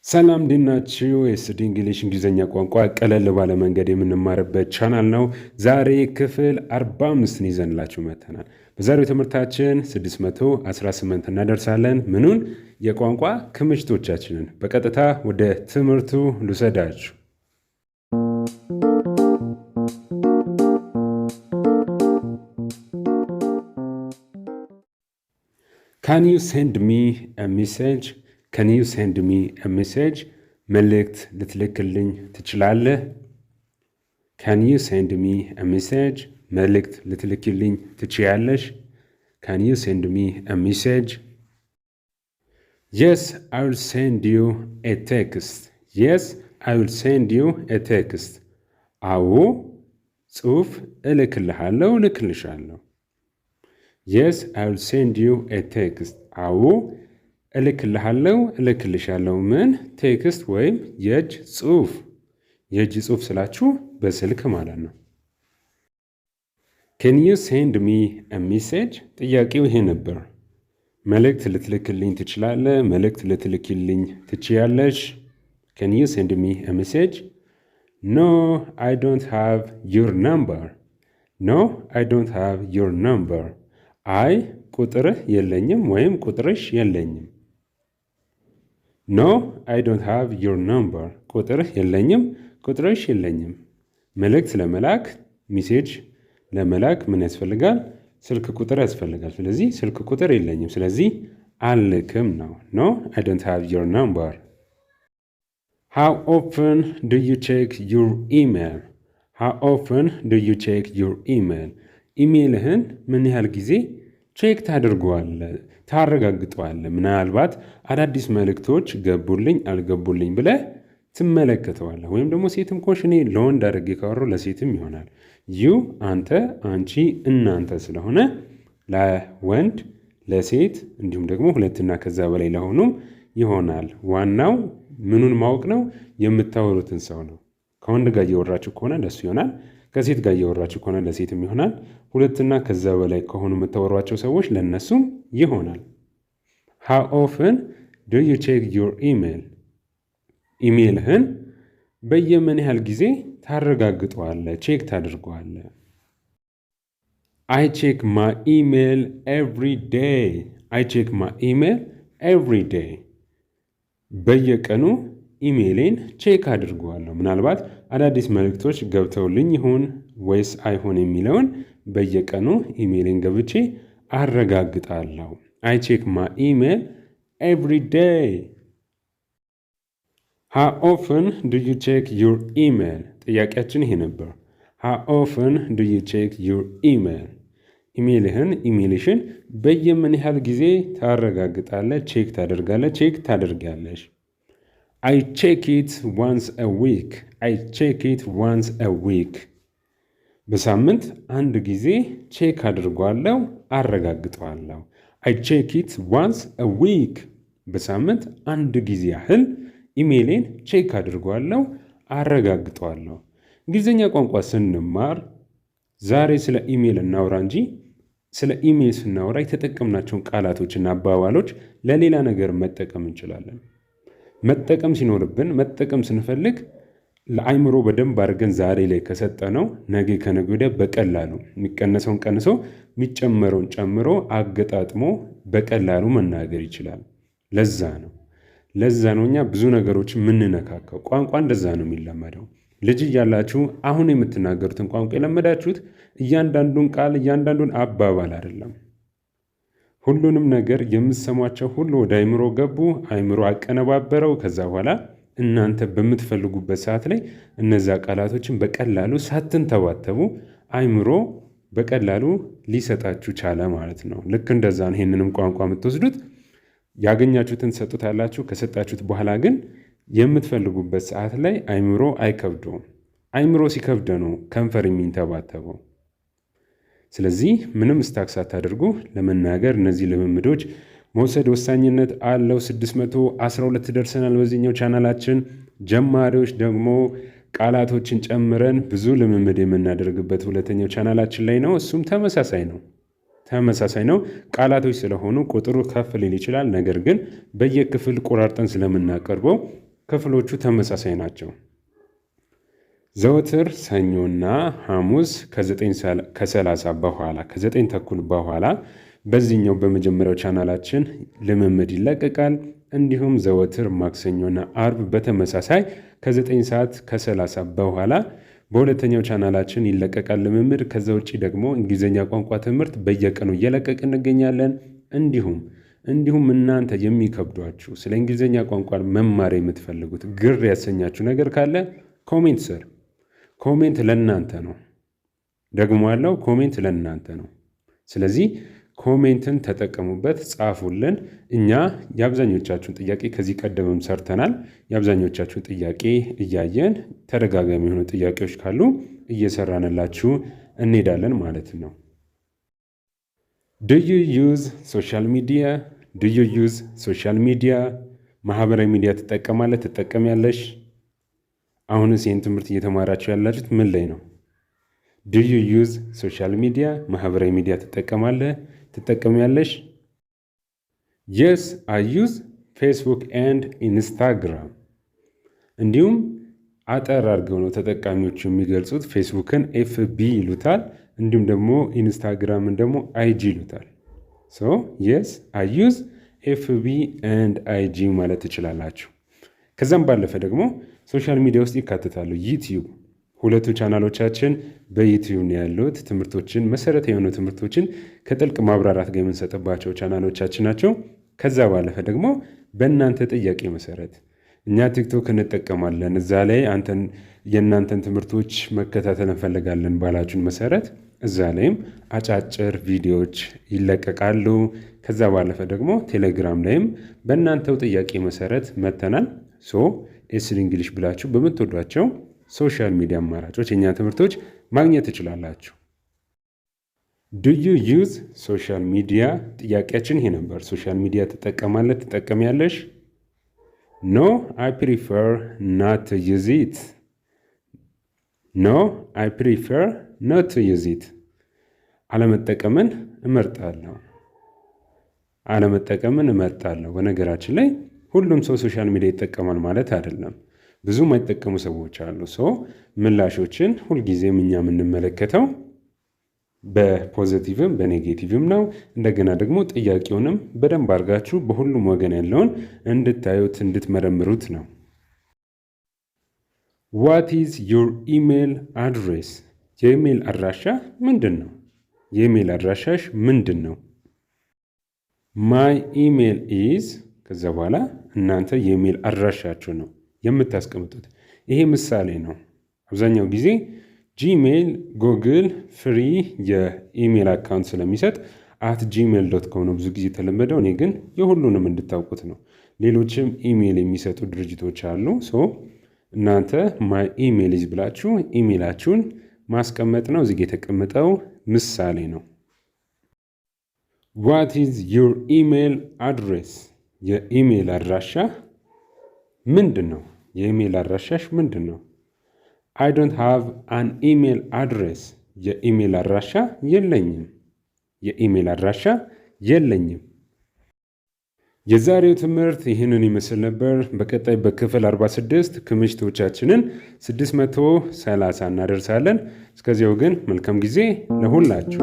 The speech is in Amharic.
ሰላም እንዴት ናችሁ? ኤስዲ እንግሊሽ እንግሊዘኛ ቋንቋ ቀለል ባለ መንገድ የምንማርበት ቻናል ነው። ዛሬ ክፍል 45ን ይዘንላችሁ መጥተናል። በዛሬው ትምህርታችን 618 እናደርሳለን። ምኑን? የቋንቋ ክምችቶቻችንን። በቀጥታ ወደ ትምህርቱ ልውሰዳችሁ። Can you send me a message? Can you send me a message? መልእክት ልትልክልኝ ትችላለህ? Can you send me a message? መልእክት ልትልክልኝ ትችያለሽ? Can you send me a message? Yes, I will send you a text. Yes, I will send you a text. አዎ ጽሑፍ እልክልሃለሁ፣ እልክልሻለሁ። Yes, I will send you a text. አዎ እልክልሃለሁ፣ እልክልሻለሁ። ምን? ቴክስት ወይም የእጅ ጽሑፍ። የእጅ ጽሑፍ ስላችሁ በስልክ ማለት ነው። Can you send me a message? ጥያቄው ይሄ ነበር። መልእክት ልትልክልኝ ትችላለህ? መልእክት ልትልክልኝ ትችያለሽ? Can you send me a message? No, I don't have your number. No, I don't have your number. አይ ቁጥርህ የለኝም ወይም ቁጥርሽ የለኝም። No, I don't have your number. ቁጥርህ የለኝም፣ ቁጥርሽ የለኝም። መልእክት ለመላክ ሚሴጅ ለመላክ ምን ያስፈልጋል? ስልክ ቁጥር ያስፈልጋል። ስለዚህ ስልክ ቁጥር የለኝም፣ ስለዚህ አልክም ነው። No, I don't have your number. How often do you check your email? How often do you check your email? ኢሜልህን ምን ያህል ጊዜ ቼክ ታደርገዋለህ፣ ታረጋግጠዋለህ? ምናልባት አዳዲስ መልእክቶች ገቡልኝ አልገቡልኝ ብለህ ትመለከተዋለህ። ወይም ደግሞ ሴትም ኮሽ እኔ ለወንድ አድርጌ ካወራሁ ለሴትም ይሆናል። ዩ አንተ፣ አንቺ፣ እናንተ ስለሆነ ለወንድ ለሴት እንዲሁም ደግሞ ሁለትና ከዛ በላይ ለሆኑም ይሆናል። ዋናው ምኑን ማወቅ ነው? የምታወሩትን ሰው ነው። ከወንድ ጋር እየወራችሁ ከሆነ ለሱ ይሆናል። ከሴት ጋር እያወራችሁ ከሆነ ለሴትም ይሆናል። ሁለትና ከዛ በላይ ከሆኑ የምታወሯቸው ሰዎች ለነሱም ይሆናል። How often do you check your email? ኢሜልህን በየምን ያህል ጊዜ ታረጋግጠዋለህ፣ ቼክ ታደርገዋለህ? I check my email every day. I check my email every day. በየቀኑ ኢሜይሌን ቼክ አድርገዋለሁ። ምናልባት አዳዲስ መልእክቶች ገብተውልኝ ይሁን ወይስ አይሆን የሚለውን በየቀኑ ኢሜይሌን ገብቼ አረጋግጣለሁ። I check my email every day. How often do you check your email? ጥያቄያችን ይሄ ነበር። How often do you check your email? ኢሜይልህን ኢሜይልሽን በየምን ያህል ጊዜ ታረጋግጣለህ፣ ቼክ ታደርጋለህ፣ ቼክ ታደርጋለሽ? I check it once a week. I check it once a week. በሳምንት አንድ ጊዜ ቼክ አድርጓለሁ፣ አረጋግጠዋለሁ። I check it once a week. በሳምንት አንድ ጊዜ ያህል ኢሜይሌን ቼክ አድርጓለሁ፣ አረጋግጠዋለሁ። እንግሊዝኛ ቋንቋ ስንማር ዛሬ ስለ ኢሜይል እናውራ እንጂ ስለ ኢሜይል ስናወራ የተጠቀምናቸውን ቃላቶችና አባባሎች ለሌላ ነገር መጠቀም እንችላለን። መጠቀም ሲኖርብን መጠቀም ስንፈልግ ለአይምሮ በደንብ አድርገን ዛሬ ላይ ከሰጠነው ነገ ከነገ ወዲያ በቀላሉ የሚቀነሰውን ቀንሶ የሚጨመረውን ጨምሮ አገጣጥሞ በቀላሉ መናገር ይችላል። ለዛ ነው እኛ ብዙ ነገሮች የምንነካከው። ቋንቋ እንደዛ ነው የሚለመደው። ልጅ እያላችሁ አሁን የምትናገሩትን ቋንቋ የለመዳችሁት እያንዳንዱን ቃል እያንዳንዱን አባባል አይደለም። ሁሉንም ነገር የምትሰሟቸው ሁሉ ወደ አይምሮ ገቡ፣ አይምሮ አቀነባበረው። ከዛ በኋላ እናንተ በምትፈልጉበት ሰዓት ላይ እነዛ ቃላቶችን በቀላሉ ሳትንተባተቡ አይምሮ በቀላሉ ሊሰጣችሁ ቻለ ማለት ነው። ልክ እንደዛ ነው። ይህንንም ቋንቋ የምትወስዱት ያገኛችሁትን ትሰጡታላችሁ። ከሰጣችሁት በኋላ ግን የምትፈልጉበት ሰዓት ላይ አይምሮ አይከብደውም። አይምሮ ሲከብደ ነው ከንፈር የሚንተባተበው። ስለዚህ ምንም ስታክ ሳታደርጉ ለመናገር እነዚህ ልምምዶች መውሰድ ወሳኝነት አለው። 612 ደርሰናል በዚህኛው ቻናላችን። ጀማሪዎች ደግሞ ቃላቶችን ጨምረን ብዙ ልምምድ የምናደርግበት ሁለተኛው ቻናላችን ላይ ነው። እሱም ተመሳሳይ ነው። ቃላቶች ስለሆኑ ቁጥሩ ከፍ ሊል ይችላል። ነገር ግን በየክፍል ቆራርጠን ስለምናቀርበው ክፍሎቹ ተመሳሳይ ናቸው። ዘወትር ሰኞና ሐሙስ ከ9:30 በኋላ ከ9 ተኩል በኋላ በዚህኛው በመጀመሪያው ቻናላችን ልምምድ ይለቀቃል። እንዲሁም ዘወትር ማክሰኞና አርብ በተመሳሳይ ከ9:30 በኋላ በሁለተኛው ቻናላችን ይለቀቃል ልምምድ። ከዛ ውጭ ደግሞ እንግሊዝኛ ቋንቋ ትምህርት በየቀኑ እየለቀቅ እንገኛለን። እንዲሁም እናንተ የሚከብዷችሁ ስለ እንግሊዝኛ ቋንቋ መማር የምትፈልጉት ግር ያሰኛችሁ ነገር ካለ ኮሜንት ለእናንተ ነው። ደግሞ ያለው ኮሜንት ለእናንተ ነው። ስለዚህ ኮሜንትን ተጠቀሙበት፣ ጻፉልን። እኛ የአብዛኞቻችሁን ጥያቄ ከዚህ ቀደምም ሰርተናል። የአብዛኞቻችሁን ጥያቄ እያየን ተደጋጋሚ የሆኑ ጥያቄዎች ካሉ እየሰራንላችሁ እንሄዳለን ማለት ነው። ዱ ዩ ዩዝ ሶሻል ሚዲያ? ዱ ዩ ዩዝ ሶሻል ሚዲያ? ማህበራዊ ሚዲያ ትጠቀማለህ? ትጠቀሚያለሽ? አሁንስ ይህን ትምህርት እየተማራችሁ ያላችሁት ምን ላይ ነው? ዱ ዩ ዩዝ ሶሻል ሚዲያ? ማህበራዊ ሚዲያ ትጠቀማለህ? ትጠቀሚያለሽ? የስ አይ ዩዝ ፌስቡክ ኤንድ ኢንስታግራም። እንዲሁም አጠር አድርገው ነው ተጠቃሚዎቹ የሚገልጹት። ፌስቡክን ኤፍቢ ይሉታል፣ እንዲሁም ደግሞ ኢንስታግራምን ደግሞ አይጂ ይሉታል። የስ አይ ዩዝ ኤፍቢ ኤንድ አይጂ ማለት ትችላላችሁ። ከዛም ባለፈ ደግሞ ሶሻል ሚዲያ ውስጥ ይካተታሉ። ዩቲዩብ፣ ሁለቱ ቻናሎቻችን በዩቲዩብ ነው ያሉት። ትምህርቶችን መሰረታዊ የሆኑ ትምህርቶችን ከጥልቅ ማብራራት ጋር የምንሰጥባቸው ቻናሎቻችን ናቸው። ከዛ ባለፈ ደግሞ በእናንተ ጥያቄ መሰረት እኛ ቲክቶክ እንጠቀማለን፣ እዛ ላይ የእናንተን ትምህርቶች መከታተል እንፈልጋለን ባላችሁን መሰረት እዛ ላይም አጫጭር ቪዲዮዎች ይለቀቃሉ። ከዛ ባለፈ ደግሞ ቴሌግራም ላይም በእናንተው ጥያቄ መሰረት መተናል። ኤስሊ እንግሊሽ ብላችሁ በምትወዷቸው ሶሻል ሚዲያ አማራጮች የእኛ ትምህርቶች ማግኘት ትችላላችሁ። ዱ ዩ ዩዝ ሶሻል ሚዲያ? ጥያቄያችን ይሄ ነበር። ሶሻል ሚዲያ ትጠቀማለህ? ትጠቀሚያለሽ? ኖ አይ ፕሪፈር ናት ቱ ዩዝ ኢት። ኖ አይ ፕሪፈር ናት ቱ ዩዝ ኢት። አለመጠቀምን እመርጣለሁ። በነገራችን ላይ ሁሉም ሰው ሶሻል ሚዲያ ይጠቀማል ማለት አይደለም። ብዙ የማይጠቀሙ ሰዎች አሉ። ምላሾችን ሁልጊዜም እኛ የምንመለከተው በፖዚቲቭም በኔጌቲቭም ነው። እንደገና ደግሞ ጥያቄውንም በደንብ አድርጋችሁ በሁሉም ወገን ያለውን እንድታዩት እንድትመረምሩት ነው። ዋት ኢዝ ዩር ኢሜል አድሬስ? የኢሜል አድራሻ ምንድን ነው? የኢሜል አድራሻሽ ምንድን ነው? ማይ ኢሜል ኢዝ፣ ከዛ በኋላ እናንተ የኢሜል አድራሻችሁ ነው የምታስቀምጡት። ይሄ ምሳሌ ነው። አብዛኛው ጊዜ ጂሜል ጉግል ፍሪ የኢሜል አካውንት ስለሚሰጥ @gmail.com ነው ብዙ ጊዜ የተለመደው። እኔ ግን የሁሉንም እንድታውቁት ነው። ሌሎችም ኢሜል የሚሰጡ ድርጅቶች አሉ። እናንተ ማይ ኢሜል ኢዝ ብላችሁ ኢሜላችሁን ማስቀመጥ ነው። እዚህ የተቀመጠው ምሳሌ ነው። ዋት ኢዝ ዩር ኢሜል አድሬስ? የኢሜል አድራሻ ምንድን ነው? የኢሜል አድራሻሽ ምንድን ነው? አይ ዶንት ሃቭ አን ኢሜል አድሬስ። የኢሜል አድራሻ የለኝም። የዛሬው ትምህርት ይህንን ይመስል ነበር። በቀጣይ በክፍል 46 ክምችቶቻችንን 630 እናደርሳለን። እስከዚያው ግን መልካም ጊዜ ለሁላችሁ።